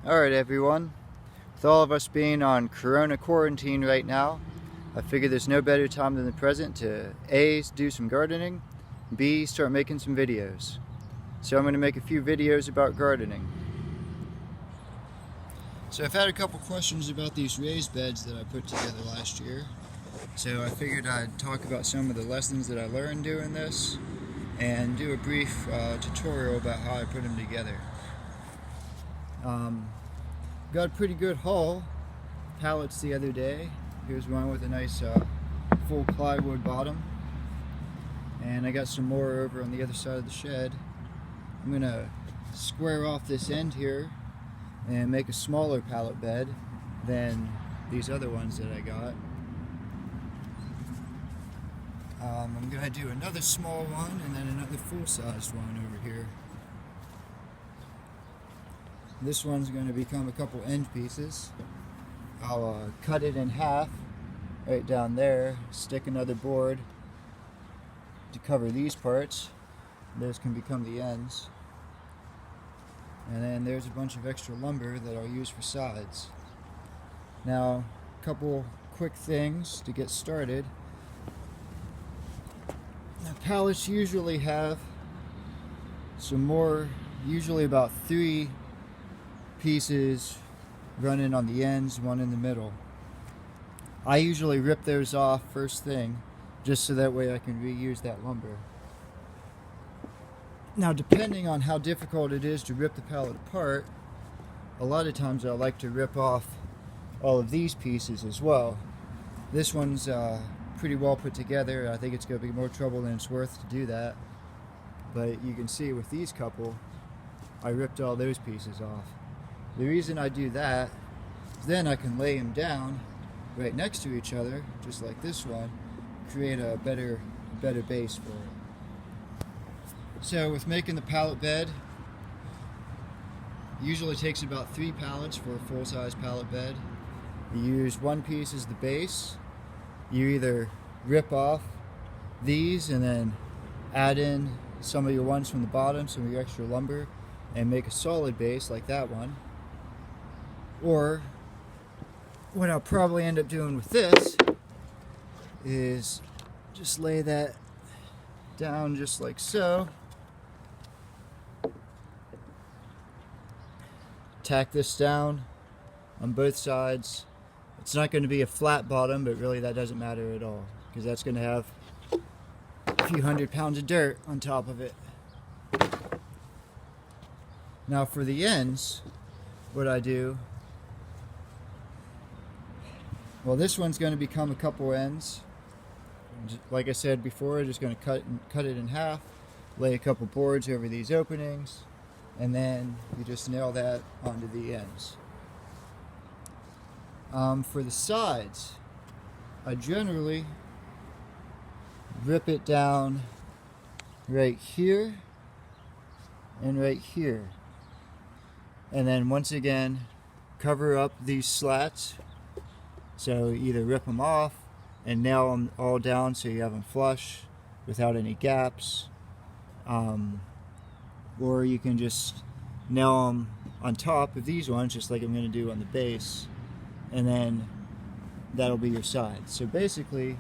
Alright everyone, with all of us being on Corona quarantine right now, I figured there's no better time than the present to A, do some gardening, B, start making some videos. So I'm going to make a few videos about gardening. So I've had a couple questions about these raised beds that I put together last year. So I figured I'd talk about some of the lessons that I learned doing this and do a brief tutorial about how I put them together. Got a pretty good haul pallets the other day. Here's one with a nice full plywood bottom, and I got some more over on the other side of the shed. I'm gonna square off this end here and make a smaller pallet bed than these other ones that I got. I'm gonna do another small one and then another full-sized one over here. This one's going to become a couple end pieces. I'll cut it in half right down there, stick another board to cover these parts. Those can become the ends. And then there's a bunch of extra lumber that I'll use for sides. Now, a couple quick things to get started. Now, pallets usually have some more, usually about 3 pieces running on the ends, one in the middle. I usually rip those off first thing, just so that way I can reuse that lumber. Now, depending on how difficult it is to rip the pallet apart, a lot of times I like to rip off all of these pieces as well. This one's pretty well put together. I think it's going to be more trouble than it's worth to do that, but you can see with these couple, I ripped all those pieces off. The reason I do that is then I can lay them down right next to each other, just like this one, create a better base for it. So with making the pallet bed, usually takes about 3 pallets for a full-size pallet bed. You use one piece as the base. You either rip off these and then add in some of your ones from the bottom, some of your extra lumber, and make a solid base like that one. Or what I'll probably end up doing with this is just lay that down just like so. Tack this down on both sides. It's not going to be a flat bottom, but really that doesn't matter at all, because that's going to have a few 100 pounds of dirt on top of it. Now for the ends, what I do, well, this one's going to become a couple ends. Like I said before, just going to cut it in half, lay a couple boards over these openings, and then you just nail that onto the ends. For the sides, I generally rip it down right here and right here, and then once again cover up these slats. So either rip them off and nail them all down so you have them flush without any gaps, or you can just nail them on top of these ones, just like I'm going to do on the base, and then that'll be your side. So basically,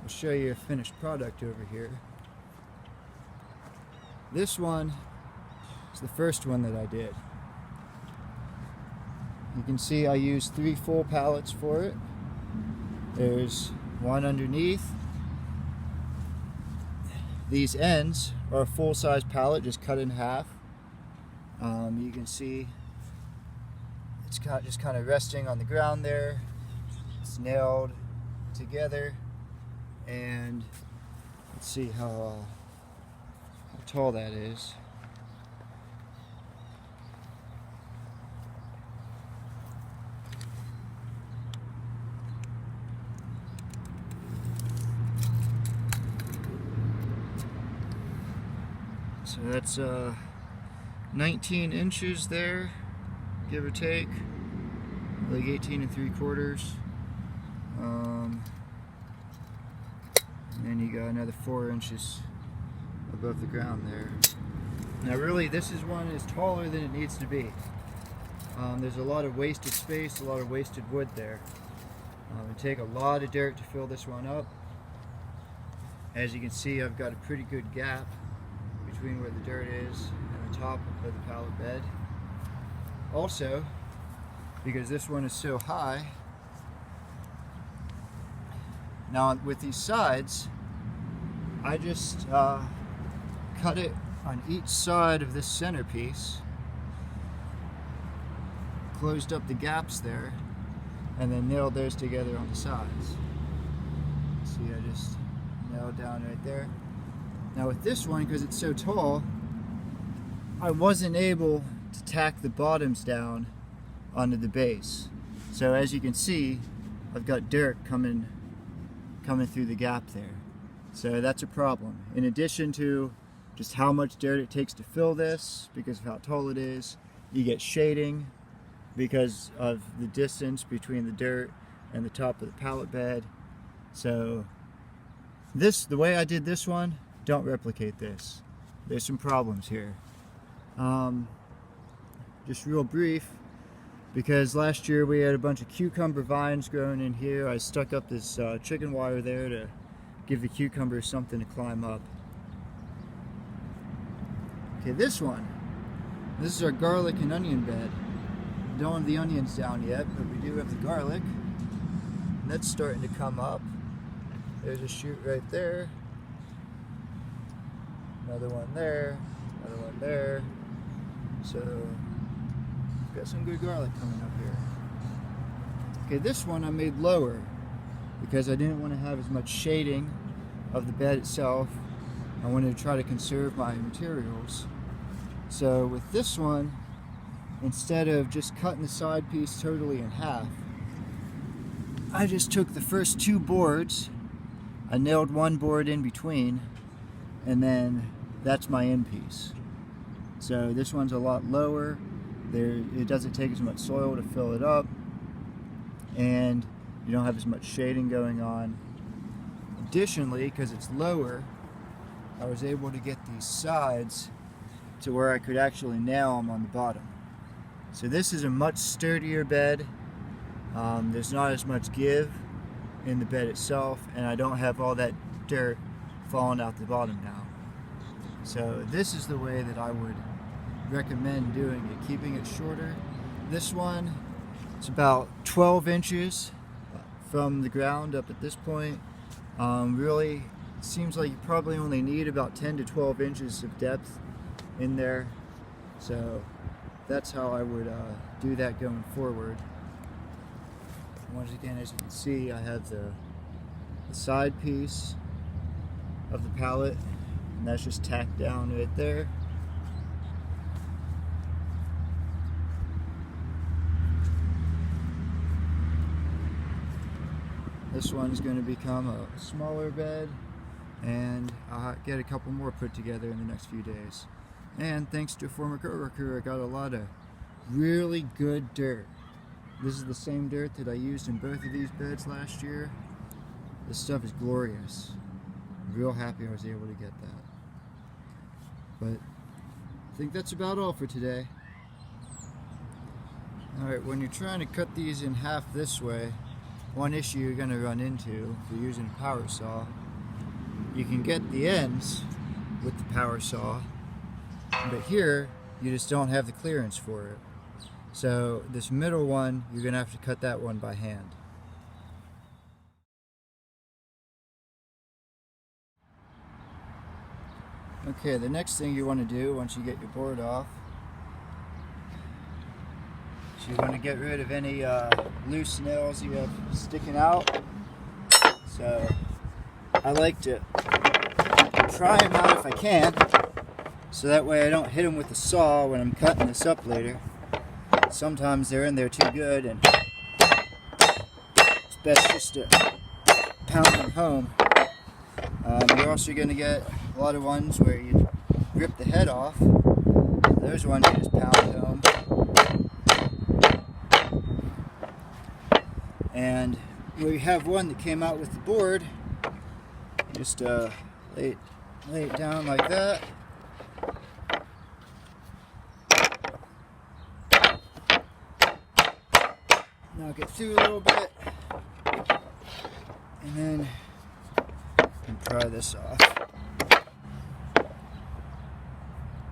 I'll show you a finished product over here. This one is the first one that I did. You can see I used 3 full pallets for it. There's one underneath. These ends are a full-size pallet, just cut in half. You can see it's just kind of resting on the ground there. It's nailed together, and let's see how tall that is. So that's 19 inches there, give or take, like 18 3/4. And then you got another 4 inches above the ground there. Now really, this one is taller than it needs to be. There's a lot of wasted space, a lot of wasted wood there. It take a lot of dirt to fill this one up. As you can see, I've got a pretty good gap between where the dirt is and the top of the pallet bed. Also, because this one is so high, now with these sides, I just cut it on each side of this centerpiece, closed up the gaps there, and then nailed those together on the sides. See, I just nailed down right there. Now with this one, because it's so tall, I wasn't able to tack the bottoms down onto the base. So as you can see, I've got dirt coming through the gap there. So that's a problem. In addition to just how much dirt it takes to fill this, because of how tall it is, you get shading because of the distance between the dirt and the top of the pallet bed. So the way I did this one, don't replicate this. There's some problems here. Just real brief, because last year we had a bunch of cucumber vines growing in here. I stuck up this chicken wire there to give the cucumbers something to climb up. Okay, this is our garlic and onion bed. We don't have the onions down yet, but we do have the garlic. And that's starting to come up. There's a shoot right there. Another one there. Another one there. So, we've got some good garlic coming up here. Okay, this one I made lower because I didn't want to have as much shading of the bed itself. I wanted to try to conserve my materials. So with this one, instead of just cutting the side piece totally in half, I just took the first two boards, I nailed one board in between, and then that's my end piece. So this one's a lot lower. It doesn't take as much soil to fill it up, and you don't have as much shading going on. Additionally, because it's lower, I was able to get these sides to where I could actually nail them on the bottom. So this is a much sturdier bed. There's not as much give in the bed itself, and I don't have all that dirt falling out the bottom now. So this is the way that I would recommend doing it, keeping it shorter. This one, it's about 12 inches from the ground up at this point. Really seems like you probably only need about 10 to 12 inches of depth in there. So that's how I would do that going forward. Once again, as you can see, I have the side piece of the pallet, and that's just tacked down right there. This one's going to become a smaller bed, and I'll get a couple more put together in the next few days. And thanks to a former coworker, I got a lot of really good dirt. This is the same dirt that I used in both of these beds last year. This stuff is glorious. I'm real happy I was able to get that. But I think that's about all for today. Alright, when you're trying to cut these in half this way, one issue you're going to run into if you're using a power saw, you can get the ends with the power saw, but here you just don't have the clearance for it. So this middle one, you're going to have to cut that one by hand. Okay, the next thing you want to do once you get your board off, so you want to get rid of any loose nails you have sticking out. So I like to pry them out if I can, so that way I don't hit them with the saw when I'm cutting this up later. Sometimes they're in there too good, and it's best just to pound them home. You're also going to get a lot of ones where you rip the head off. Those ones you just pound home. And we have one that came out with the board. Just lay it down like that. knock it through a little bit, and then pry this off.